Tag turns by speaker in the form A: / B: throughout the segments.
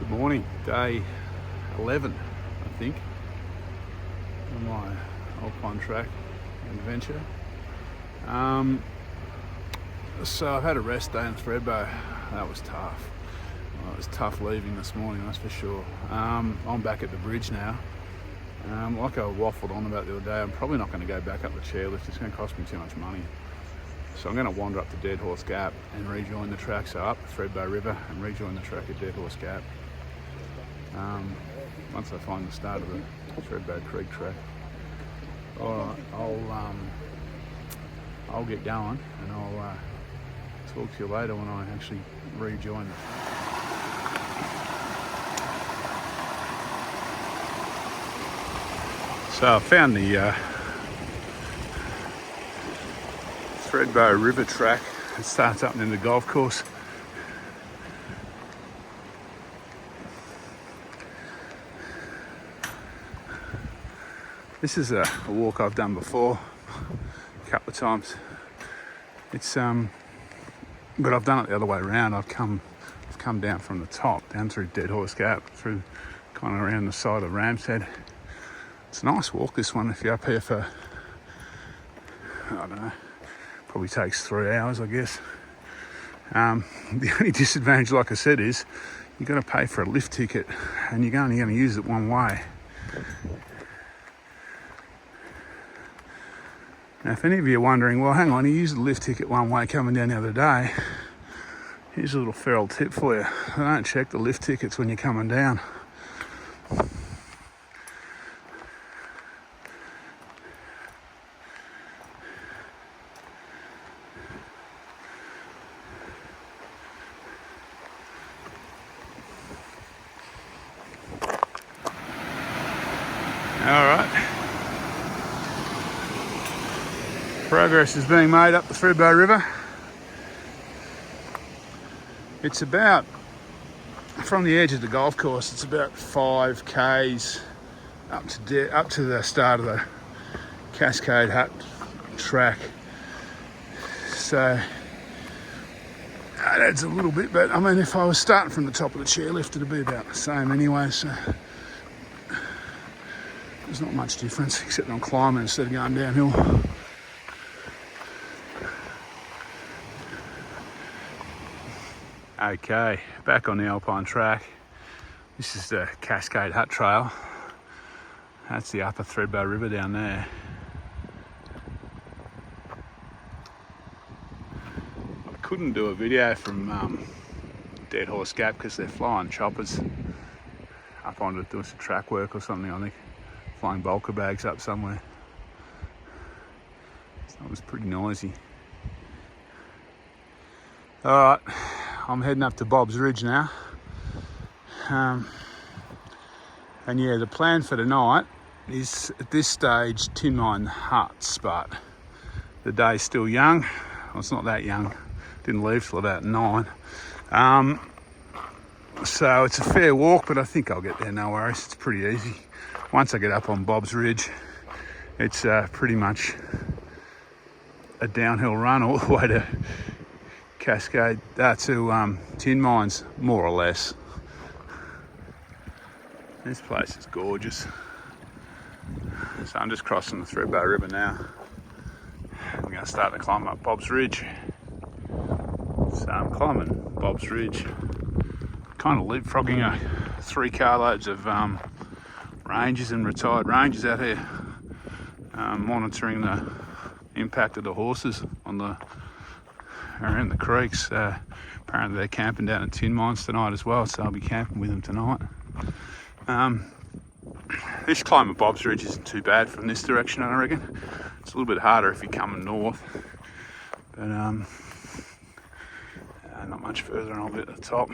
A: Good morning, day 11, I think, on my Alpine track adventure. So I've had a rest day in Thredbo. That was tough. Well, it was tough leaving this morning, that's for sure. I'm back at the bridge now. Like I waffled on about the other day, I'm probably not going to go back up the chairlift. It's going to cost me too much money. So I'm going to wander up to Dead Horse Gap and rejoin the track. So up the Thredbo River and rejoin the track at Dead Horse Gap. Once I find the start of the Threadb Creek track. Alright, I'll get going and I'll talk to you later when I actually rejoin it. So I found the Thredbo River track. It starts up in the golf course. This is a walk I've done before a couple of times. It's but I've done it the other way around. I've come down from the top, down through Dead Horse Gap, through kind of around the side of Ram's Head. It's a nice walk, this one, if you're up here for, I don't know, probably takes 3 hours, I guess. The only disadvantage, like I said, is you've got to pay for a lift ticket and you're only going to use it one way. Now, if any of you are wondering, well, hang on, you used the lift ticket one way coming down the other day, here's a little feral tip for you. Don't check the lift tickets when you're coming down. All right. Progress is being made up the Thredbo River. It's about, from the edge of the golf course, it's about 5 k's up to the start of the Cascade Hut Track. So that adds a little bit, but I mean, if I was starting from the top of the chairlift, it'd be about the same anyway. So there's not much difference, except I'm climbing instead of going downhill. Okay, back on the Alpine track. This is the Cascade Hut Trail. That's the upper Thredbo River down there. I couldn't do a video from Dead Horse Gap because they're flying choppers up onto doing some track work or something, I think. Flying bulker bags up somewhere. So it was pretty noisy. Alright. I'm heading up to Bob's Ridge now. And yeah, the plan for tonight is at this stage Tin Mine Huts, but the day's still young. Well, it's not that young. Didn't leave till about 9. So it's a fair walk, but I think I'll get there, no worries. It's pretty easy. Once I get up on Bob's Ridge, it's pretty much a downhill run all the way to Cascade, to Tin Mines, more or less. This place is gorgeous. So I'm just crossing the Thredbo River now. I'm going to start to climb up Bob's Ridge. So I'm climbing Bob's Ridge, kind of leapfrogging 3 carloads of rangers and retired rangers out here, monitoring the impact of the horses on the around the creeks. Apparently they're camping down at Tin Mines tonight as well, so I'll be camping with them tonight. This climb of Bob's Ridge isn't too bad from this direction, I reckon. It's a little bit harder if you're coming north, but not much further, and I'll be at the top.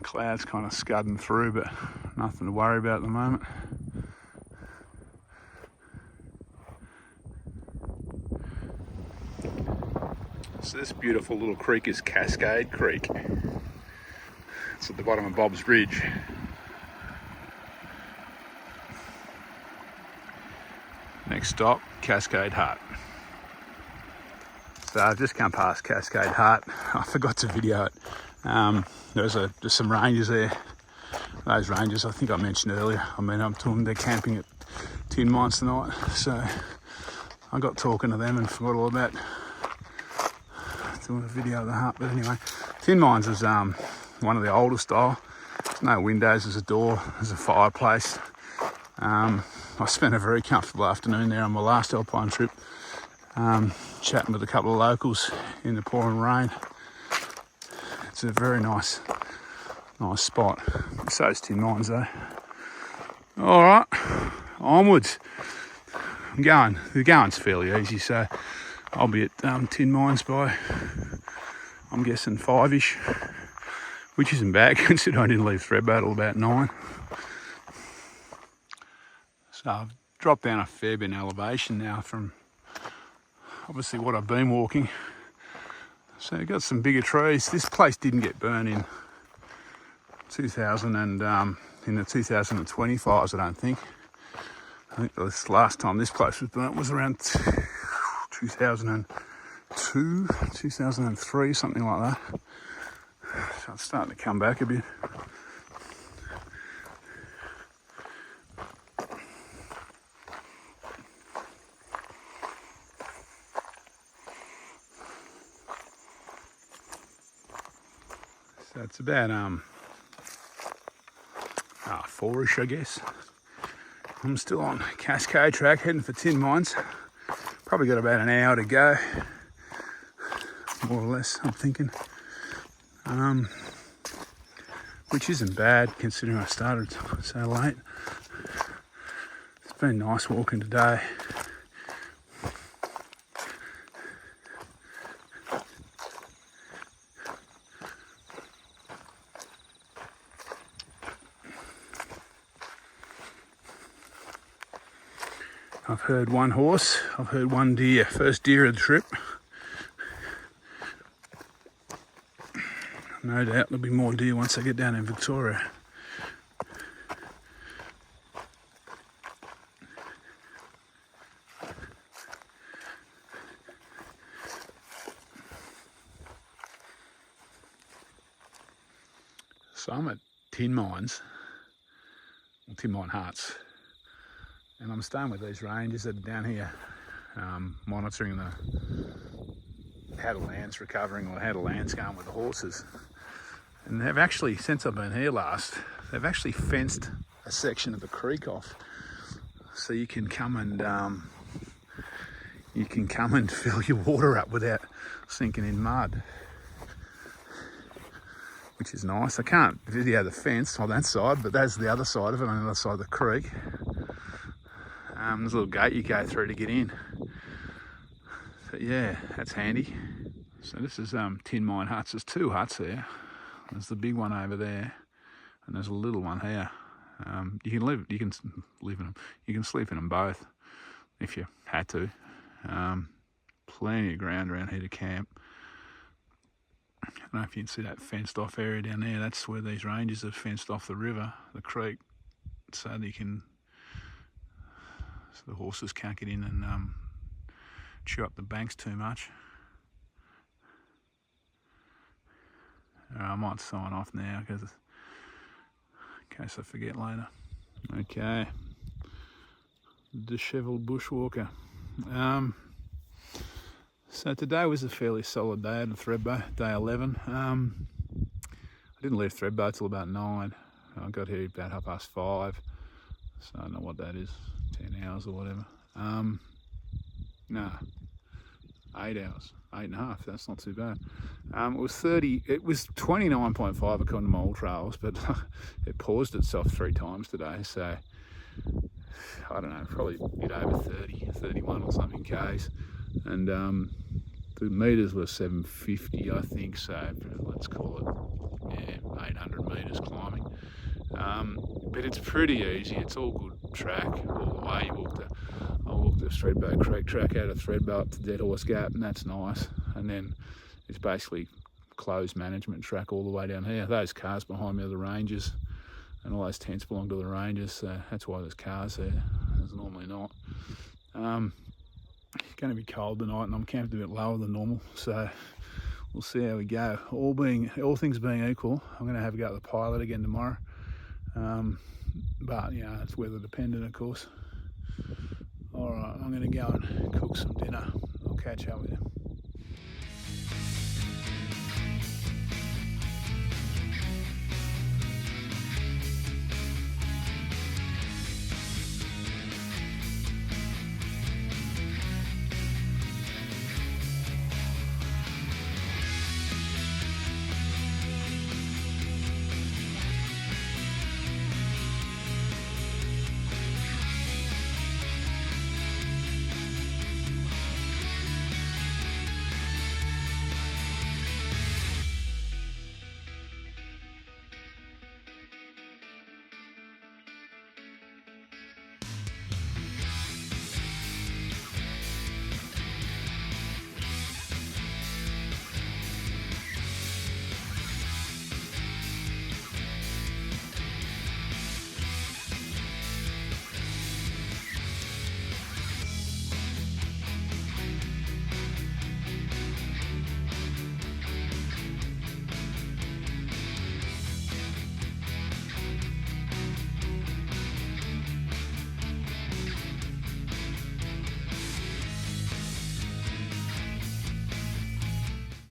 A: Clouds kind of scudding through, but nothing to worry about at the moment. So this beautiful little creek is Cascade Creek. It's at the bottom of Bob's Ridge. Next stop, Cascade Hut. So I've just come past Cascade Hut. I forgot to video it. There's some rangers there. Those rangers, I think I mentioned earlier, I mean, I'm talking, they're camping at Tin Mines tonight. So I got talking to them and forgot all about doing a video of the hut. But anyway, Tin Mines is one of the older style. There's no windows, there's a door, there's a fireplace. I spent a very comfortable afternoon there on my last alpine trip, chatting with a couple of locals in the pouring rain. It's a very nice spot. So is Tin Mines though. All right, onwards. The going's fairly easy, so I'll be at Tin Mines by, I'm guessing 5ish, which isn't bad considering I didn't leave Thredbo till about 9. So I've dropped down a fair bit in elevation now from obviously what I've been walking. So I've got some bigger trees. This place didn't get burned in 2000 and in the 2020 fires, I don't think. I think this last time this place was burnt was around 2002, 2003, something like that. So it's starting to come back a bit. So it's about 4ish, I guess. I'm still on Cascade track, heading for Tin Mines. Probably got about an hour to go, more or less, I'm thinking. Which isn't bad considering I started so late. It's been nice walking today. I've heard one horse, I've heard one deer, first deer of the trip. No doubt there'll be more deer once I get down in Victoria. So I'm at Tin Mines, or Tin Mine Huts. And I'm staying with these rangers that are down here monitoring how the land's recovering or how the land's going with the horses. And they've actually, since I've been here last, they've actually fenced a section of the creek off. So you can come and fill your water up without sinking in mud. Which is nice. I can't video the fence on that side, but that's the other side of it, on the other side of the creek. There's a little gate you go through to get in. But yeah, that's handy. So this is Tin Mine Huts. There's 2 huts there. There's the big one over there, and there's a little one here. You can live in them. You can sleep in them both if you had to. Plenty of ground around here to camp. I don't know if you can see that fenced off area down there. That's where these rangers have fenced off the river, the creek, so the horses can't get in and chew up the banks too much. I might sign off now in case I forget later. Okay, dishevelled bushwalker. So today was a fairly solid day at Thredbo, day 11. I didn't leave Thredbo till about 9. I got here about 5:30, so I don't know what that is, 10 hours or whatever. No, 8 hours, 8.5, that's not too bad. It was 29.5 according to my all trails, but it paused itself 3 times today, so I don't know, probably a bit over 30, 31 or something Ks. And the meters were 750, I think, so let's call it 800 meters climbing. But it's pretty easy. It's all good track all the way. I walked the Thredbo Creek track out of Thredbo up to Dead Horse Gap, and that's nice. And then it's basically closed management track all the way down here. Those cars behind me are the rangers, and all those tents belong to the rangers, so that's why there's cars there. There's normally not. going to be cold tonight, and I'm camped a bit lower than normal, so we'll see how we go. All things being equal, I'm going to have a go at the pilot again tomorrow, but you know, it's weather dependent, of course. All right, I'm going to go and cook some dinner. I'll catch up with you.